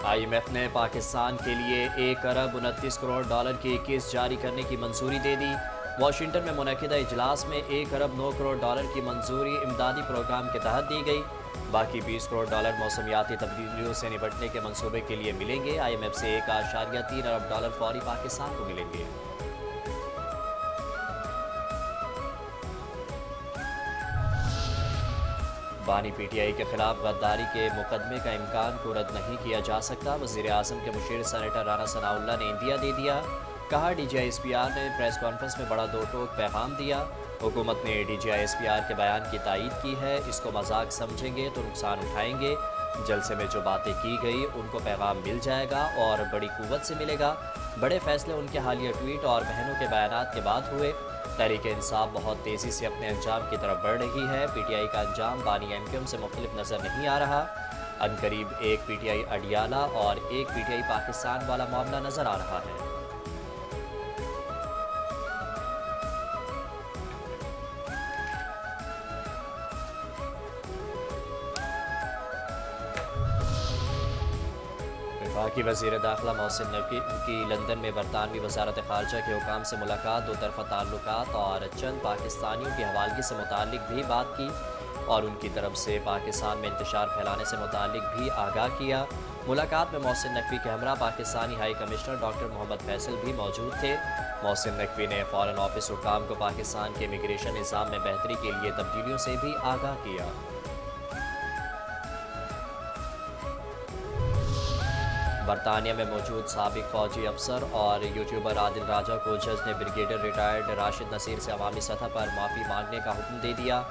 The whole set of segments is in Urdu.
IMF نے پاکستان کے لیے $1 ارب 29 کروڑ کی کست جاری کرنے کی منظوری دے دی۔ واشنگٹن میں منعقدہ اجلاس میں $1 ارب 9 کروڑ کی منظوری امدادی پروگرام کے تحت دی گئی۔ باقی $20 کروڑ موسمیاتی تبدیلیوں سے نپٹنے کے منصوبے کے لیے ملیں گے۔ IMF سے $1.3 ارب فوری پاکستان کو ملیں گے۔ بانی PTI کے خلاف غداری کے مقدمے کا امکان کو رد نہیں کیا جا سکتا۔ وزیر اعظم کے مشیر سینیٹر رانا ثناءاللہ نے عندیہ دے دیا۔ کہا DGI-SPR نے پریس کانفرنس میں بڑا دو ٹوک پیغام دیا۔ حکومت نے DGI-SPR کے بیان کی تائید کی ہے۔ اس کو مذاق سمجھیں گے تو نقصان اٹھائیں گے۔ جلسے میں جو باتیں کی گئی ان کو پیغام مل جائے گا اور بڑی قوت سے ملے گا۔ بڑے فیصلے ان کے حالیہ ٹویٹ اور بہنوں کے بیانات کے بعد ہوئے۔ تحریک انصاف بہت تیزی سے اپنے انجام کی طرف بڑھ رہی ہے۔ PTI کا انجام بانی MQM سے مختلف نظر نہیں آ رہا۔ عنقریب ایک PTI اڈیالہ اور ایک PTI پاکستان والا معاملہ نظر آ رہا ہے۔ وفاقی وزیر داخلہ محسن نقوی کی لندن میں برطانوی وزارت خارجہ کے حکام سے ملاقات، دو طرفہ تعلقات اور چند پاکستانیوں کی حوالگی سے متعلق بھی بات کی اور ان کی طرف سے پاکستان میں انتشار پھیلانے سے متعلق بھی آگاہ کیا۔ ملاقات میں محسن نقوی کے ہمراہ پاکستانی ہائی کمشنر ڈاکٹر محمد فیصل بھی موجود تھے۔ محسن نقوی نے فارن آفس حکام کو پاکستان کے امیگریشن نظام میں بہتری کے لیے تبدیلیوں سے بھی آگاہ کیا۔ برطانیہ میں موجود سابق فوجی افسر اور یوٹیوبر عادل راجہ کو جج نے بریگیڈیئر ریٹائرڈ راشد نصیر سے عوامی سطح پر معافی مانگنے کا حکم دے دیا۔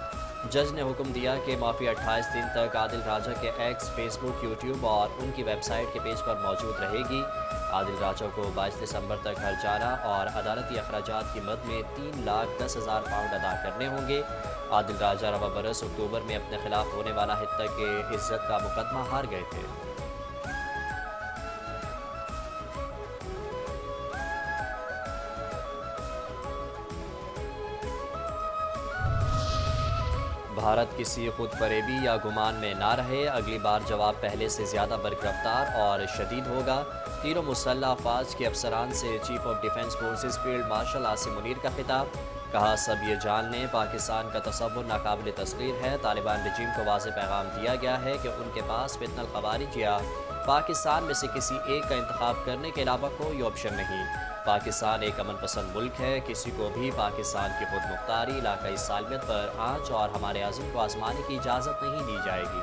جج نے حکم دیا کہ معافی 28 دن تک عادل راجہ کے ایکس، فیس بک، یوٹیوب اور ان کی ویب سائٹ کے پیج پر موجود رہے گی۔ عادل راجہ کو 22 دسمبر تک ہرجانہ اور عدالتی اخراجات کی مد میں £3,10,000 ادا کرنے ہوں گے۔ عادل راجہ رواں برس اکتوبر میں اپنے خلاف ہونے والا ہتک عزت کا مقدمہ ہار گئے تھے۔ بھارت کسی خود فریبی یا گمان میں نہ رہے، اگلی بار جواب پہلے سے زیادہ بررفتار اور شدید ہوگا۔ تینوں مسلح افواج کے افسران سے chief of defence forces field marshal Asim Munir کا خطاب۔ کہا سب یہ جان لیں پاکستان کا تصور ناقابل تسخیر ہے۔ طالبان رجیم کو واضح پیغام دیا گیا ہے کہ ان کے پاس فتنہ الخوارج یا پاکستان میں سے کسی ایک کا انتخاب کرنے کے علاوہ کوئی آپشن نہیں۔ پاکستان ایک امن پسند ملک ہے، کسی کو بھی پاکستان کی خود مختاری، علاقائی سالمیت پر آنچ اور ہمارے عزم کو آزمانے کی اجازت نہیں دی جائے گی۔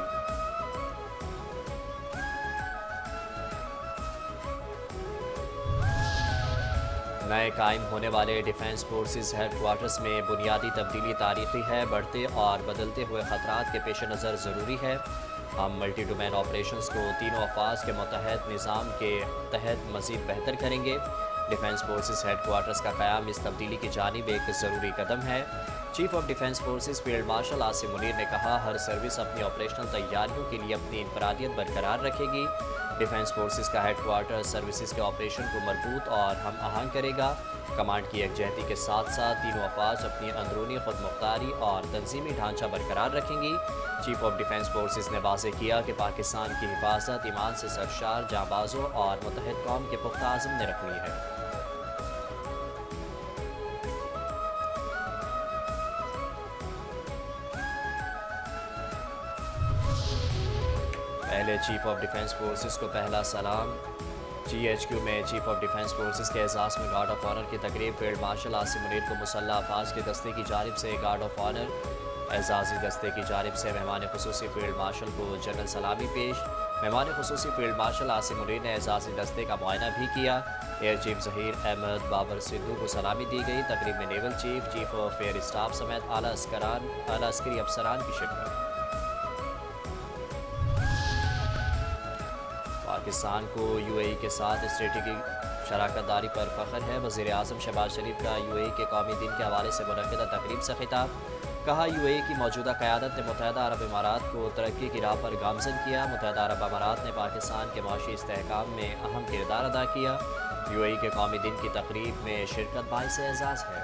نئے قائم ہونے والے ڈیفنس فورسز ہیڈ کوارٹرز میں بنیادی تبدیلی تاریخی ہے، بڑھتے اور بدلتے ہوئے خطرات کے پیش نظر ضروری ہے۔ ہم ملٹی ڈومین آپریشنز کو تینوں افواج کے متحد نظام کے تحت مزید بہتر کریں گے۔ ڈیفنس فورسز ہیڈ کوارٹرز کا قیام اس تبدیلی کی جانب ایک ضروری قدم ہے۔ Chief of defence forces field marshal Asim Munir نے کہا ہر سروس اپنی آپریشنل تیاریوں کے لیے اپنی انفرادیت برقرار رکھے گی۔ ڈیفنس فورسز کا ہیڈ کوارٹر سروسز کے آپریشن کو مربوط اور ہم آہنگ کرے گا۔ کمانڈ کی یکجہتی کے ساتھ ساتھ تینوں افواج اپنی اندرونی خود مختاری اور تنظیمی ڈھانچہ برقرار رکھیں گی۔ چیف آف ڈیفنس فورسز نے واضح کیا کہ پاکستان کی حفاظت ایمان سے سرشار جانبازوں اور متحد قوم کے پختہ عزم نے رکھنی ہے۔ پہلے چیف آف ڈیفنس فورسز کو پہلا سلام۔ GHQ میں چیف آف ڈیفنس فورسز کے اعزاز میں گارڈ آف آنر کی تقریب۔ فیلڈ مارشل عاصم منیر کو مسلح افواج کے دستے کی جانب سے گارڈ آف آنر۔ اعزازی دستے کی جانب سے مہمان خصوصی فیلڈ مارشل کو جنرل سلامی پیش۔ مہمان خصوصی فیلڈ مارشل عاصم منیر نے اعزازی دستے کا معائنہ بھی کیا۔ ایئر چیف ظہیر احمد بابر سدھو کو سلامی دی گئی۔ تقریب میں naval chief, chief of air staff سمیت اعلیٰ عسکری افسران کی شرکت۔ پاکستان کو UAE کے ساتھ اسٹریٹجک شراکت داری پر فخر ہے۔ وزیر اعظم شہباز شریف کا UAE کے قومی دن کے حوالے سے منعقدہ تقریب سے خطاب۔ کہا UAE کی موجودہ قیادت نے متحدہ عرب امارات کو ترقی کی راہ پر گامزن کیا۔ متحدہ عرب امارات نے پاکستان کے معاشی استحکام میں اہم کردار ادا کیا۔ UAE کے قومی دن کی تقریب میں شرکت باعث اعزاز ہے۔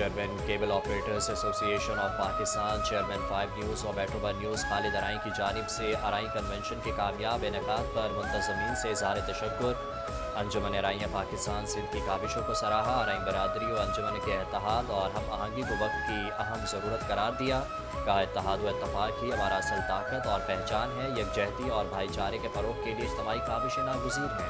چیئرمین کیبل آپریٹرز ایسوسی ایشن آف پاکستان، چیئرمین 5 نیوز اور میٹرو ون نیوز خالد ارائیں کی جانب سے ارائیں کنونشن کے کامیاب انعقاد پر منتظمین سے اظہار تشکر۔ انجمن ارائیاں پاکستان سندھ کی کاوشوں کو سراہا، ارائیں برادری و انجمن کے اتحاد اور ہم آہنگی کو وقت کی اہم ضرورت قرار دیا۔ کہا اتحاد و اتفاق ہی ہمارا اصل طاقت اور پہچان ہے، یکجہتی اور بھائی چارے کے فروغ کے لیے اجتماعی کاوشیں ناگزیر ہیں۔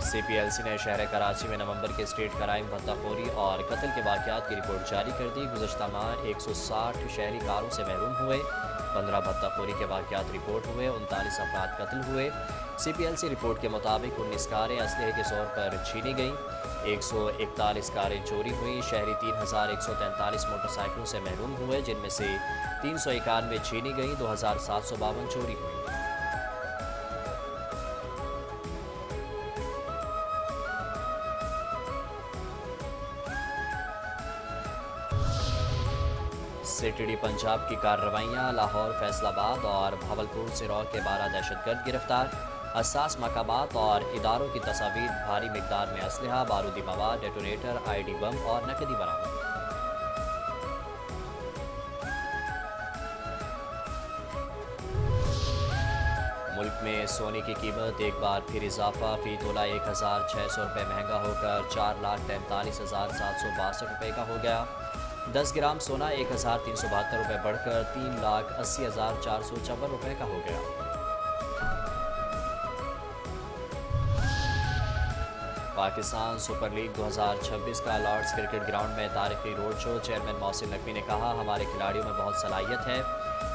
سی پی ایل سی نے شہر کراچی میں نومبر کے اسٹریٹ کرائم بھتہ خوری اور قتل کے واقعات کی رپورٹ جاری کر دی۔ گزشتہ ماہ 160 شہری کاروں سے محروم ہوئے، 15 بھتہ خوری کے واقعات رپورٹ ہوئے، 39 افراد قتل ہوئے۔ سی پی ایل سی رپورٹ کے مطابق 19 کاریں اسلحے کے زور پر چھینی گئیں، 141 کاریں چوری ہوئیں، شہری 3143 موٹر سائیکلوں سے محروم ہوئے، جن میں سے 391 چھینی گئیں، 2752 چوری ہوئیں۔ سی ٹی ڈی پنجاب کی کارروائیاں، لاہور، فیصل آباد اور بھاولپور سے رو کے 12 دہشت گرد گرفتار، حساس مقامات اور اداروں کی تصاویر، بھاری مقدار میں اسلحہ، بارودی مواد، ڈیٹونیٹر، آئی ڈی بم اور نقدی برآمد۔ ملک میں سونے کی قیمت ایک بار پھر اضافہ، فی تولہ 1600 روپے مہنگا ہو کر 4,43,762 روپے کا ہو گیا۔ 10 گرام سونا 1,372 روپے بڑھ کر 3,80,454 روپے کا ہو گیا۔ پاکستان سپر لیگ 2026 کا لارڈز کرکٹ گراؤنڈ میں تاریخی road show, chairman Mohsin Naqvi نے کہا ہمارے کھلاڑیوں میں بہت صلاحیت ہے،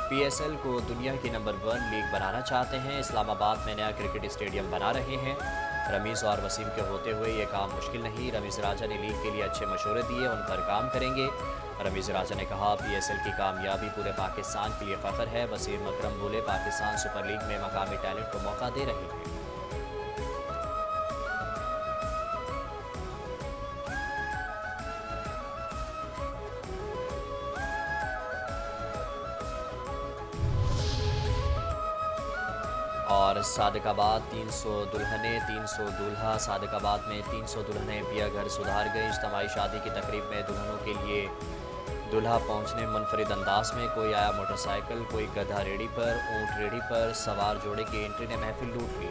پی ایس ایل کو دنیا کی نمبر 1 لیگ بنانا چاہتے ہیں، اسلام آباد میں نیا کرکٹ اسٹیڈیم بنا رہے ہیں۔ رمیز اور وسیم کے ہوتے ہوئے یہ کام مشکل نہیں، رمیز راجہ نے لیگ کے لیے اچھے مشورے دیے، ان پر کام کریں گے۔ رمیز راجہ نے کہا پی ایس ایل کی کامیابی پورے پاکستان کے لیے فخر ہے۔ وسیم اکرم بولے پاکستان سپر لیگ میں مقامی ٹیلنٹ کو موقع دے رہے ہیں۔ اور صادق آباد 300 دلہنیں 300 دولہا، صادق آباد میں 300 دلہنیں پیا گھر سدھار گئی۔ اجتماعی شادی کی تقریب میں دلہنوں کے لیے دولہا پہنچنے منفرد انداز میں، کوئی آیا موٹر سائیکل، کوئی گدھا ریڑھی پر، اونٹ ریڑھی پر سوار جوڑے کی انٹری نے محفل لوٹ لی۔